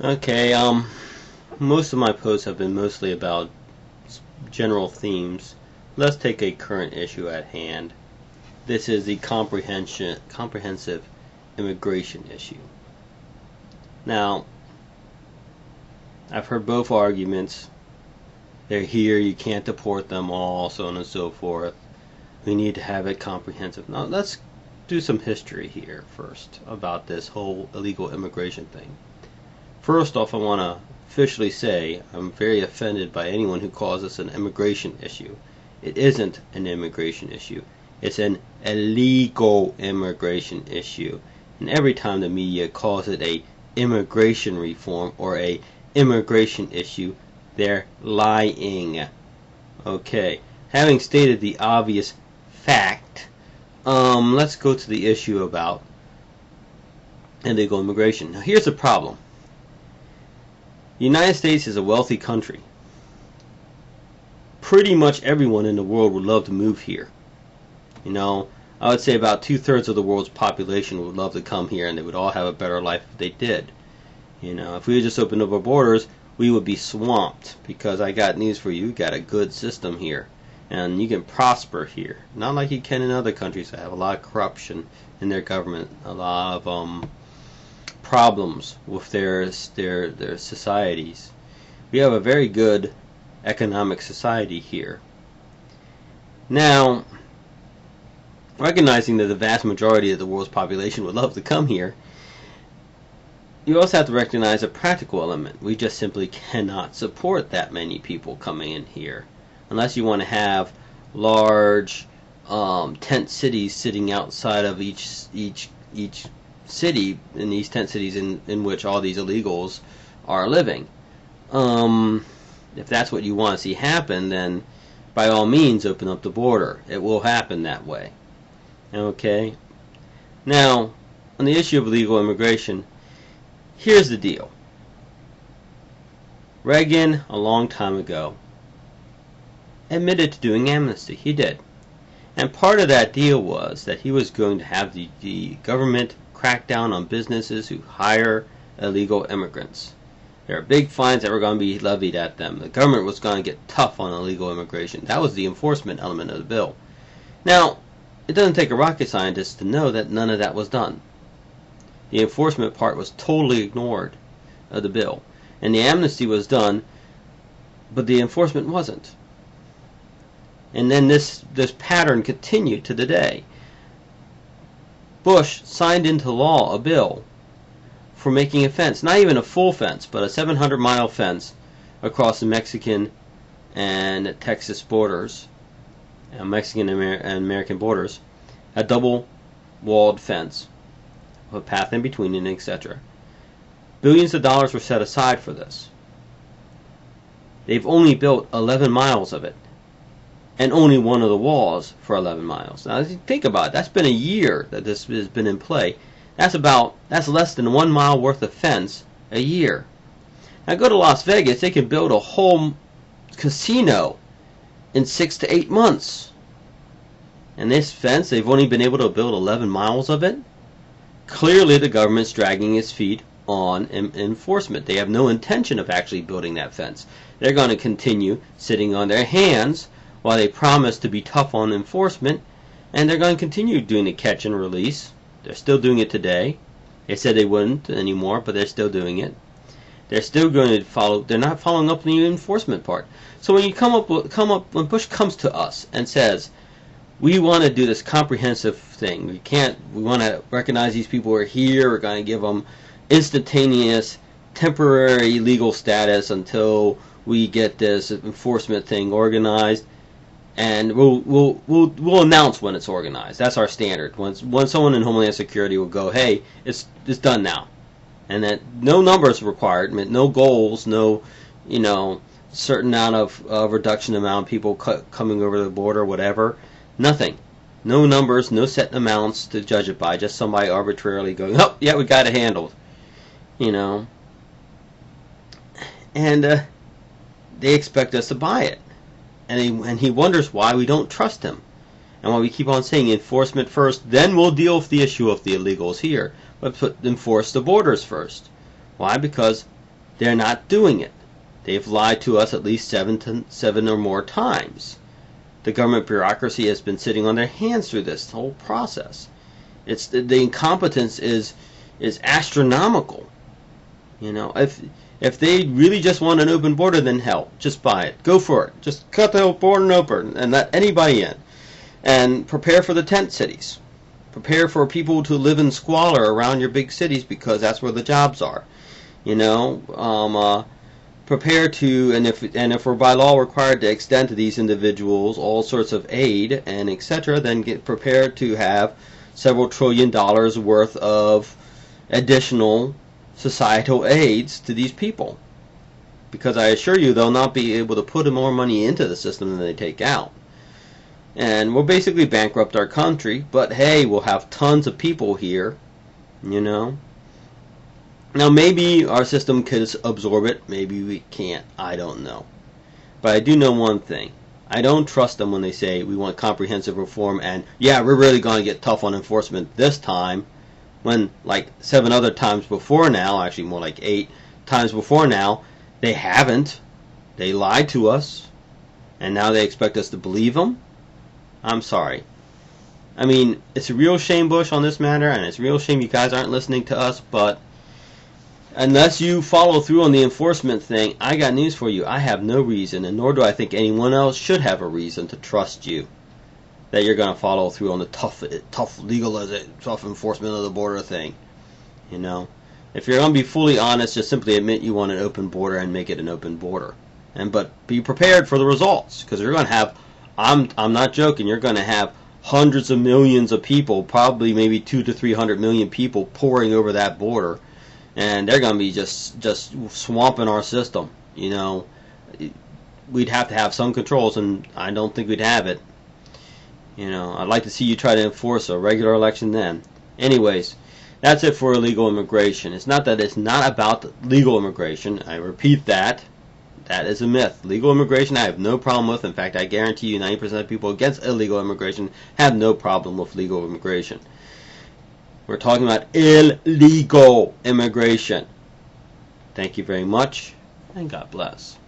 Okay, most of my posts have been mostly about general themes. Let's take a current issue at hand. This is the comprehensive immigration issue. Now, I've heard both arguments. They're here, you can't deport them all, so on and so forth. We need to have it comprehensive. Now, let's do some history here first about this whole illegal immigration thing. First off, I want to officially say I'm very offended by anyone who calls this an immigration issue. It isn't an immigration issue. It's an illegal immigration issue. And every time the media calls it a immigration reform or a immigration issue, they're lying. Okay, having stated the obvious fact, let's go to the issue about illegal immigration. Now, here's the problem. The United States is a wealthy country. Pretty much everyone in the world would love to move here. You know, I would say about 2/3 of the world's population would love to come here, and they would all have a better life if they did. You know, if we just opened up our borders, we would be swamped, because I got news for you. You got a good system here, and you can prosper here. Not like you can in other countries that have a lot of corruption in their government, a lot of problems with their societies. We have a very good economic society here. Now, recognizing that the vast majority of the world's population would love to come here, you also have to recognize a practical element. We just simply cannot support that many people coming in here, unless you want to have large tent cities sitting outside of each city, in these tent cities in which all these illegals are living. If that's what you want to see happen, then by all means open up the border. It will happen that way. Okay? Now, on the issue of illegal immigration, here's the deal. Reagan, a long time ago, admitted to doing amnesty. He did. And part of that deal was that he was going to have the government crack down on businesses who hire illegal immigrants. There are big fines that were going to be levied at them. The government was going to get tough on illegal immigration. That was the enforcement element of the bill. Now, it doesn't take a rocket scientist to know that none of that was done. The enforcement part was totally ignored of the bill. And the amnesty was done, but the enforcement wasn't. And then this pattern continued to the day. Bush signed into law a bill for making a fence, not even a full fence, but a 700-mile fence across the Mexican and Texas borders, Mexican and American borders, a double-walled fence, a path in between it, etc. Billions of dollars were set aside for this. They've only built 11 miles of it, and only one of the walls for 11 miles. Now, think about it. That's been a year that this has been in play. That's less than 1 mile worth of fence a year. Now, go to Las Vegas. They can build a whole casino in 6 to 8 months. And this fence, they've only been able to build 11 miles of it. Clearly, the government's dragging its feet on enforcement. They have no intention of actually building that fence. They're going to continue sitting on their hands while they promise to be tough on enforcement, and they're going to continue doing the catch and release. They're still doing it today. They said they wouldn't anymore, but they're still doing it. They're still going to follow. They're not following up on the enforcement part. So when you when Bush comes to us and says, we want to do this comprehensive thing. We want to recognize these people who are here. We're going to give them instantaneous, temporary legal status until we get this enforcement thing organized. And we'll announce when it's organized. That's our standard. Once someone in Homeland Security will go, hey, it's done now, and that no numbers required, no goals, no certain amount of reduction amount of people coming over the border, whatever, nothing, no numbers, no set amounts to judge it by, just somebody arbitrarily going, oh yeah, we got it handled, and they expect us to buy it. And he wonders why we don't trust him. And why we keep on saying enforcement first, then we'll deal with the issue of the illegals here. But enforce the borders first. Why? Because They're not doing it. They've lied to us at least seven or more times. The government bureaucracy has been sitting on their hands through this whole process. It's the incompetence is astronomical. You know, if they really just want an open border, then hell, just buy it. Go for it. Just cut the border open and let anybody in. And prepare for the tent cities. Prepare for people to live in squalor around your big cities because that's where the jobs are. You know, prepare to, and if we're by law required to extend to these individuals all sorts of aid and etc., then get prepared to have several $1 trillion worth of additional societal aids to these people. Because I assure you, they'll not be able to put more money into the system than they take out. And we'll basically bankrupt our country, but hey, we'll have tons of people here, you know. Now maybe our system could absorb it, maybe we can't, I don't know. But I do know one thing. I don't trust them when they say we want comprehensive reform and yeah, we're really going to get tough on enforcement this time, when like 7 other times before now, actually more like 8 times before now, they haven't. They lied to us, and now they expect us to believe them? I'm sorry. I mean, it's a real shame, Bush, on this matter, and it's a real shame you guys aren't listening to us, but unless you follow through on the enforcement thing, I got news for you. I have no reason, and nor do I think anyone else should have a reason to trust you that you're going to follow through on the tough enforcement of the border thing. You know, if you're going to be fully honest, just simply admit you want an open border and make it an open border, but be prepared for the results, because you're going to have, I'm not joking, you're going to have hundreds of millions of people, probably maybe 200 to 300 million people pouring over that border, and they're going to be just swamping our system. You know, we'd have to have some controls, and I don't think we'd have it. You know, I'd like to see you try to enforce a regular election then. Anyways, that's it for illegal immigration. It's not that it's not about legal immigration. I repeat that. That is a myth. Legal immigration I have no problem with. In fact, I guarantee you 90% of people against illegal immigration have no problem with legal immigration. We're talking about illegal immigration. Thank you very much, and God bless.